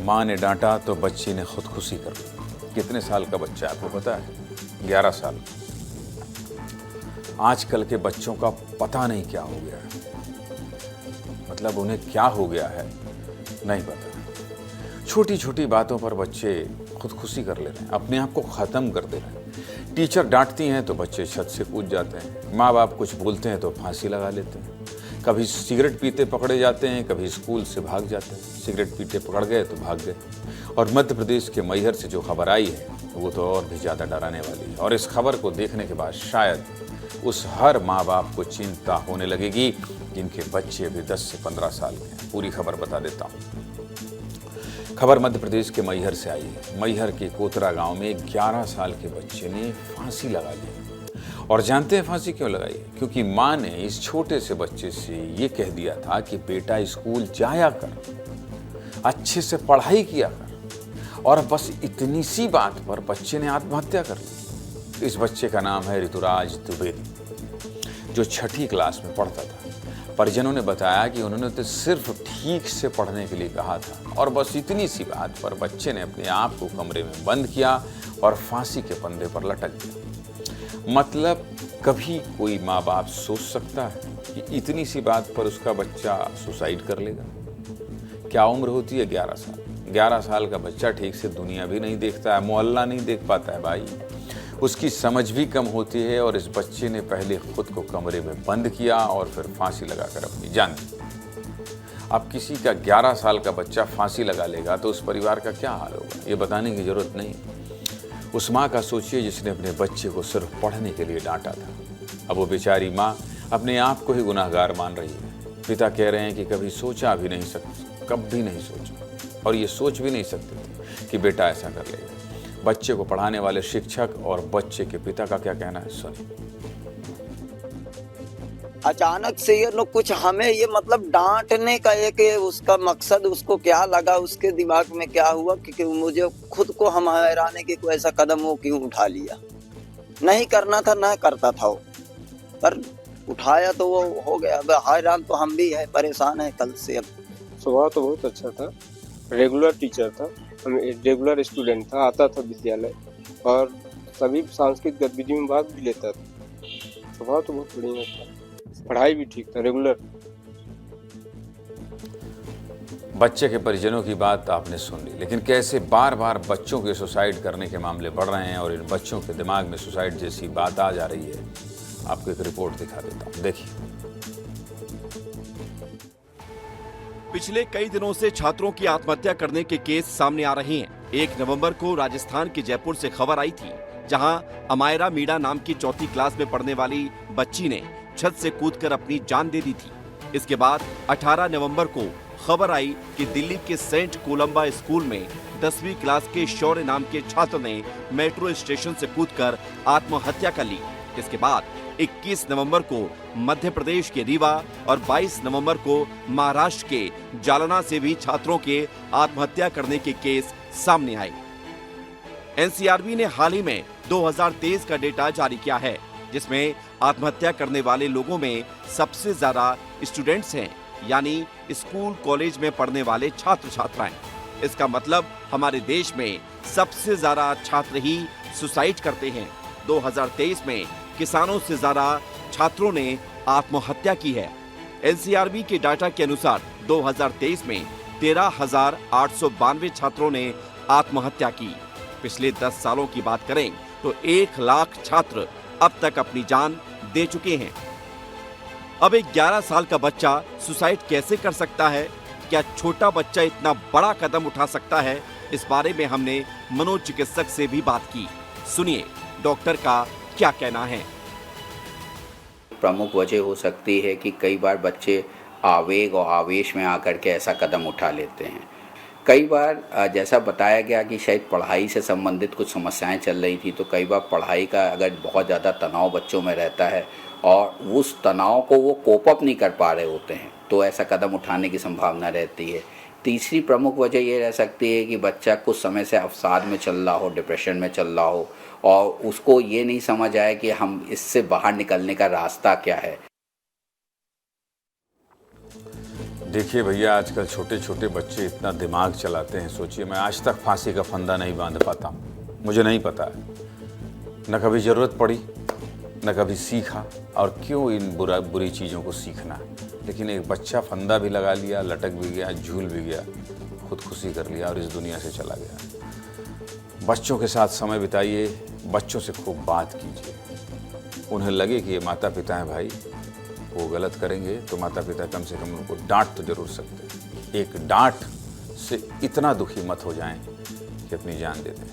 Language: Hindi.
माँ ने डांटा तो बच्ची ने खुदकुशी कर ली। कितने साल का बच्चा है आपको पता है? 11 साल। आजकल के बच्चों का पता नहीं क्या हो गया है, मतलब उन्हें क्या हो गया है नहीं पता। छोटी छोटी बातों पर बच्चे खुदकुशी कर ले रहे हैं, अपने आप को ख़त्म कर दे रहे हैं। टीचर डांटती हैं तो बच्चे छत से कूद जाते हैं, माँ बाप कुछ बोलते हैं तो फांसी लगा लेते हैं। कभी सिगरेट पीते पकड़े जाते हैं, कभी स्कूल से भाग जाते हैं। सिगरेट पीते पकड़ गए तो भाग गए। और मध्य प्रदेश के मैहर से जो खबर आई है वो तो और भी ज़्यादा डराने वाली है। और इस खबर को देखने के बाद शायद उस हर माँ बाप को चिंता होने लगेगी जिनके बच्चे अभी 10 से 15 साल के हैं। पूरी खबर बता देता हूँ। खबर मध्य प्रदेश के मैहर से आई है। मैहर के कोतरा गांव में 11 साल के बच्चे ने फांसी लगा ली। और जानते हैं फांसी क्यों लगाई? क्योंकि माँ ने इस छोटे से बच्चे से ये कह दिया था कि बेटा स्कूल जाया कर, अच्छे से पढ़ाई किया कर। और बस इतनी सी बात पर बच्चे ने आत्महत्या कर ली। इस बच्चे का नाम है ऋतुराज द्विवेदी, जो 6ठी क्लास में पढ़ता था। परिजनों ने बताया कि उन्होंने तो सिर्फ ठीक से पढ़ने के लिए कहा था और बस इतनी सी बात पर बच्चे ने अपने आप को कमरे में बंद किया और फांसी के फंदे पर लटक गया। मतलब कभी कोई माँ बाप सोच सकता है कि इतनी सी बात पर उसका बच्चा सुसाइड कर लेगा? क्या उम्र होती है? 11 साल। 11 साल का बच्चा ठीक से दुनिया भी नहीं देखता है, मोहल्ला नहीं देख पाता है भाई। उसकी समझ भी कम होती है और इस बच्चे ने पहले खुद को कमरे में बंद किया और फिर फांसी लगाकर अपनी जान दी। अब किसी का 11 साल का बच्चा फांसी लगा लेगा तो उस परिवार का क्या हाल होगा, ये बताने की जरूरत नहीं। उस माँ का सोचिए जिसने अपने बच्चे को सिर्फ पढ़ने के लिए डांटा था। अब वो बेचारी माँ अपने आप को ही गुनाहगार मान रही है। पिता कह रहे हैं कि कभी सोचा भी नहीं सकते, कभी नहीं सोचा, और ये सोच भी नहीं सकते थे कि बेटा ऐसा कर लेगा। बच्चे को पढ़ाने वाले शिक्षक और बच्चे के पिता का क्या कहना है, सुनिए। अचानक से ये लोग कुछ हमें ये मतलब डांटने का एक उसका मकसद, उसको क्या लगा, उसके दिमाग में क्या हुआ कि मुझे खुद को हम हैराने की कोई ऐसा कदम वो क्यों उठा लिया। नहीं करना था, ना करता था वो, पर उठाया तो वो हो गया। अब हैरान तो हम भी है, परेशान है कल से। अब स्वभाव तो बहुत अच्छा था, रेगुलर टीचर था, रेगुलर स्टूडेंट था, आता था विद्यालय और सभी सांस्कृतिक गतिविधियों में भाग भी लेता था। स्वभाव तो बहुत बढ़िया था, पढ़ाई भी ठीक था, रेगुलर। बच्चे के परिजनों की बात आपने सुन ली, लेकिन कैसे बार बार बच्चों के सुसाइड करने के मामले बढ़ रहे हैं और इन बच्चों के दिमाग में सुसाइड जैसी बात आ जा रही है। आपको एक रिपोर्ट दिखा देता हूं, देखिए। पिछले कई दिनों से छात्रों की आत्महत्या करने के केस सामने आ रहे हैं। 1 नवंबर को राजस्थान के जयपुर से खबर आई थी, जहां अमायरा मीणा नाम की 4ठी क्लास में पढ़ने वाली बच्ची ने छत से कूदकर अपनी जान दे दी थी। इसके बाद 18 नवंबर को खबर आई कि दिल्ली के सेंट कोलंबा स्कूल में 10वीं क्लास के शौर्य नाम के छात्र ने मेट्रो स्टेशन से कूदकर आत्महत्या कर ली। इसके बाद 21 नवंबर को मध्य प्रदेश के रीवा और 22 नवंबर को महाराष्ट्र के जालना से भी छात्रों के आत्महत्या करने के केस सामने आए। एनसीआरबी ने हाल ही में 2023 का डेटा जारी किया है, जिसमें आत्महत्या करने वाले लोगों में सबसे ज्यादा स्टूडेंट्स हैं, यानी स्कूल कॉलेज में पढ़ने वाले छात्र छात्राएं। इसका मतलब हमारे देश में सबसे ज्यादा छात्र ही सुसाइड करते हैं। 2023 में किसानों से ज्यादा छात्रों ने आत्महत्या की है। एनसीआरबी के डाटा के अनुसार 2023 में 13,892 छात्रों ने आत्महत्या की। पिछले 10 सालों की बात करें तो 1 लाख छात्र अब तक अपनी जान दे चुके हैं। अब एक 11 साल का बच्चा सुसाइड कैसे कर सकता है? क्या छोटा बच्चा इतना बड़ा कदम उठा सकता है? इस बारे में हमने मनोचिकित्सक से भी बात की। सुनिए डॉक्टर का क्या कहना है। प्रमुख वजह हो सकती है कि कई बार बच्चे आवेग और आवेश में आकर के ऐसा कदम उठा लेते हैं। कई बार जैसा बताया गया कि शायद पढ़ाई से संबंधित कुछ समस्याएं चल रही थी, तो कई बार पढ़ाई का अगर बहुत ज़्यादा तनाव बच्चों में रहता है और उस तनाव को वो कोप अप नहीं कर पा रहे होते हैं, तो ऐसा कदम उठाने की संभावना रहती है। तीसरी प्रमुख वजह ये रह सकती है कि बच्चा कुछ समय से अवसाद में चल रहा हो, डिप्रेशन में चल रहा हो और उसको ये नहीं समझ आए कि हम इससे बाहर निकलने का रास्ता क्या है। देखिए भैया, आजकल छोटे छोटे बच्चे इतना दिमाग चलाते हैं, सोचिए मैं आज तक फांसी का फंदा नहीं बांध पाता हूँ, मुझे नहीं पता है, न कभी ज़रूरत पड़ी न कभी सीखा, और क्यों इन बुरी चीज़ों को सीखना। लेकिन एक बच्चा फंदा भी लगा लिया, लटक भी गया, झूल भी गया, खुदकुशी कर लिया और इस दुनिया से चला गया। बच्चों के साथ समय बिताइए, बच्चों से खूब बात कीजिए, उन्हें लगे कि ये माता पिता हैं भाई, वो गलत करेंगे तो माता पिता कम से कम उनको डांट तो जरूर सकते हैं। एक डांट से इतना दुखी मत हो जाएं कि अपनी जान दे दें।